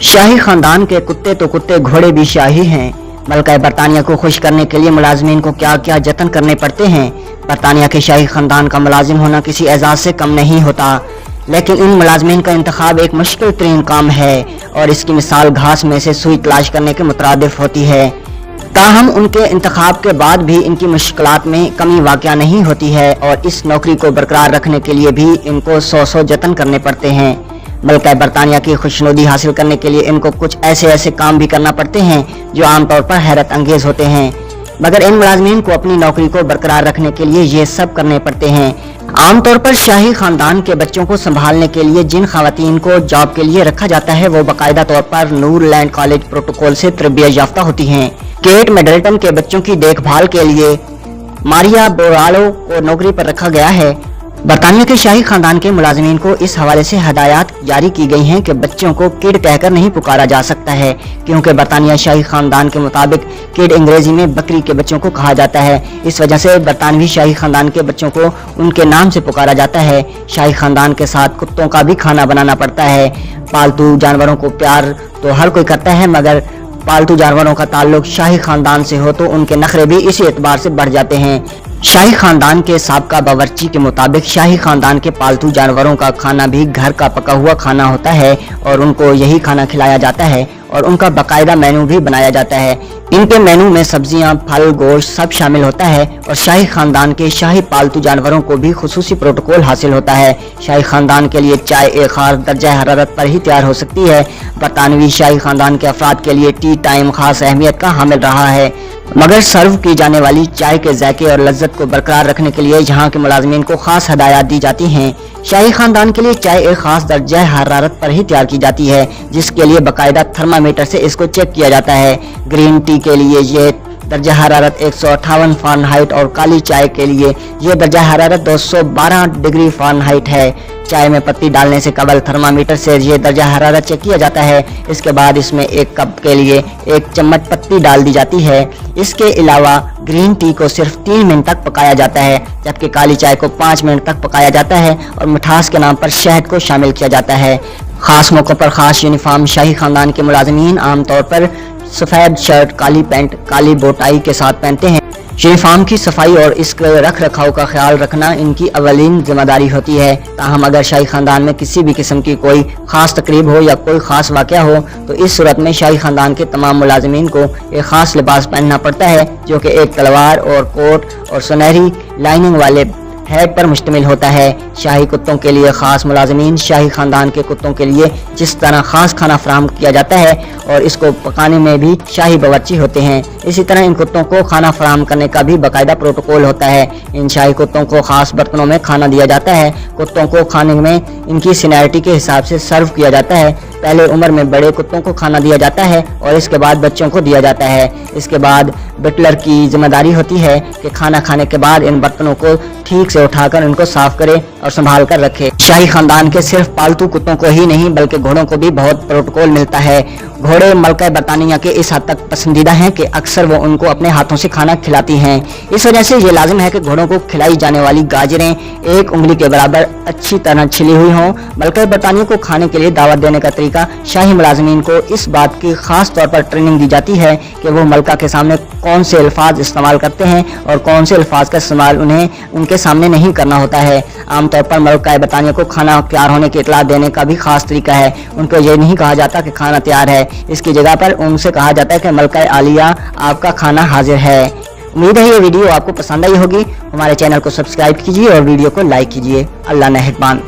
शाही खानदान के कुत्ते तो कुत्ते, घोड़े भी शाही हैं। मलका बरतानिया को खुश करने के लिए मुलाजमीन को क्या क्या जतन करने पड़ते हैं। बरतानिया के शाही खानदान का मुलाजिम होना किसी एजाज से कम नहीं होता, लेकिन इन मुलाजमीन का इंतखाब एक मुश्किल तरीन काम है और इसकी मिसाल घास में से सुई तलाश करने के मुतरादिफ होती है। ताहम उनके इंतखाब के बाद भी इनकी मुश्किलात में कमी वाक़या नहीं होती है और इस नौकरी को बरकरार रखने के लिए भी इनको 100 जतन करने पड़ते हैं। मलका बरतानिया की खुशनुदी हासिल करने के लिए इनको कुछ ऐसे काम भी करना पड़ते हैं जो आमतौर पर हैरत अंगेज होते हैं, मगर इन मुलाजमीन को अपनी नौकरी को बरकरार रखने के लिए ये सब करने पड़ते हैं। आमतौर पर शाही खानदान के बच्चों को संभालने के लिए जिन खवातीन को जॉब के लिए रखा जाता है वो बाकायदा तौर पर नूर लैंड कॉलेज प्रोटोकॉल से तरबियत याफ्ता होती हैं। केट मिडल्टन के बच्चों की देखभाल के लिए मारिया बोरालो को नौकरी पर रखा गया है। बरतानिया के शाही खानदान के मुलाजमीन को इस हवाले से हदायत जारी की गई हैं कि बच्चों को किड कहकर नहीं पुकारा जा सकता है, क्योंकि बरतानिया शाही खानदान के मुताबिक किड अंग्रेजी में बकरी के बच्चों को कहा जाता है। इस वजह से बरतानवी शाही खानदान के बच्चों को उनके नाम से पुकारा जाता है। शाही खानदान के साथ कुत्तों का भी खाना बनाना पड़ता है। पालतू जानवरों को प्यार तो हर कोई करता है, मगर पालतू जानवरों का ताल्लुक शाही खानदान से हो तो उनके नखरे भी इसी एतबार से बढ़ जाते हैं। शाही खानदान के साबका बावर्ची के मुताबिक शाही खानदान के पालतू जानवरों का खाना भी घर का पका हुआ खाना होता है और उनको यही खाना खिलाया जाता है और उनका बाकायदा मेनू भी बनाया जाता है। इनके मेनू में सब्जियां, फल, गोश्त सब शामिल होता है और शाही खानदान के शाही पालतू जानवरों को भी खुसूसी प्रोटोकॉल हासिल होता है। शाही खानदान के लिए चाय एक खास दर्जा हरारत पर ही तैयार हो सकती है। बरतानवी शाही खानदान के अफराद के लिए टी टाइम खास अहमियत का हामिल रहा है, मगर सर्व की जाने वाली चाय के जायके और लज्जत को बरकरार रखने के लिए यहाँ के मुलाजमीन को खास हदायत दी जाती हैं। शाही खानदान के लिए चाय एक खास दर्जा हरारत पर ही तैयार की जाती है, जिसके लिए बाकायदा थर्मामीटर से इसको चेक किया जाता है। ग्रीन टी के लिए ये दर्जा हरारत 158 फ़ारेनहाइट और काली चाय के लिए ये दर्जा हरारत 212 डिग्री फ़ारेनहाइट है। चाय में पत्ती डालने से कबल थर्मामीटर से ये दर्जा हरारत चेक किया जाता है। इसके बाद इसमें एक कप के लिए 1 चम्मच पत्ती डाल दी जाती है। इसके अलावा ग्रीन टी को सिर्फ 3 मिनट तक पकाया जाता है, जबकि काली चाय को 5 मिनट तक पकाया जाता है और मिठास के नाम पर शहद को शामिल किया जाता है। खास मौक़ों पर खास यूनिफॉर्म शाही खानदान के मुलाजमीन आमतौर पर सफ़ेद शर्ट, काली पैंट, काली बोटाई के साथ पहनते हैं। यूनिफॉर्म की सफाई और इसके रख रखाव का ख्याल रखना इनकी अवलीन जिम्मेदारी होती है। ताहम अगर शाही खानदान में किसी भी किस्म की कोई खास तकरीब हो या कोई खास वाक़या हो तो इस सूरत में शाही खानदान के तमाम मुलाजमीन को एक खास लिबास पहनना पड़ता है, जो कि एक तलवार और कोट और सुनहरी लाइनिंग वाले हेड पर मुश्तमिल होता है। शाही कुत्तों के लिए खास मुलाजमीन शाही खानदान के कुत्तों के लिए जिस तरह खास खाना फराहम किया जाता है और इसको पकाने में भी शाही बावर्ची होते हैं, इसी तरह इन कुत्तों को खाना फराहम करने का भी बाकायदा प्रोटोकॉल होता है। इन शाही कुत्तों को खास बर्तनों में खाना दिया जाता है। कुत्तों को खाने में इनकी सीनियरिटी के हिसाब से सर्व किया जाता है। पहले उम्र में बड़े कुत्तों को खाना दिया जाता है और इसके बाद बच्चों को दिया जाता है। इसके बाद बटलर की जिम्मेदारी होती है कि खाना खाने के बाद इन बर्तनों को ठीक से उठाकर इनको साफ करे और संभाल कर रखे। शाही खानदान के सिर्फ पालतू कुत्तों को ही नहीं बल्कि घोड़ों को भी बहुत प्रोटोकॉल मिलता है। घोड़े मलका बरतानिया के इस हद तक पसंदीदा हैं कि अक्सर वो उनको अपने हाथों से खाना खिलाती हैं। इस वजह से ये लाजिम है कि घोड़ों को खिलाई जाने वाली गाजरें 1 उंगली के बराबर अच्छी तरह छिली हुई हों। मलका बरतानिया को खाने के लिए दावत देने का तरीका शाही मुलाजमीन को इस बात की खास तौर पर ट्रेनिंग दी जाती है कि वो मलका के सामने कौन से अल्फाज इस्तेमाल करते हैं और कौन से अल्फाज का इस्तेमाल उन्हें उनके सामने नहीं करना होता है। आमतौर पर मलका बरतानिया को खाना तैयार होने की इतला देने का भी खास तरीका है। उनको ये नहीं कहा जाता कि खाना तैयार है, इसकी जगह पर उनसे कहा जाता है कि मलका आलिया आपका खाना हाजिर है। उम्मीद है ये वीडियो आपको पसंद आई होगी। हमारे चैनल को सब्सक्राइब कीजिए और वीडियो को लाइक कीजिए। अल्लाह नेहबान।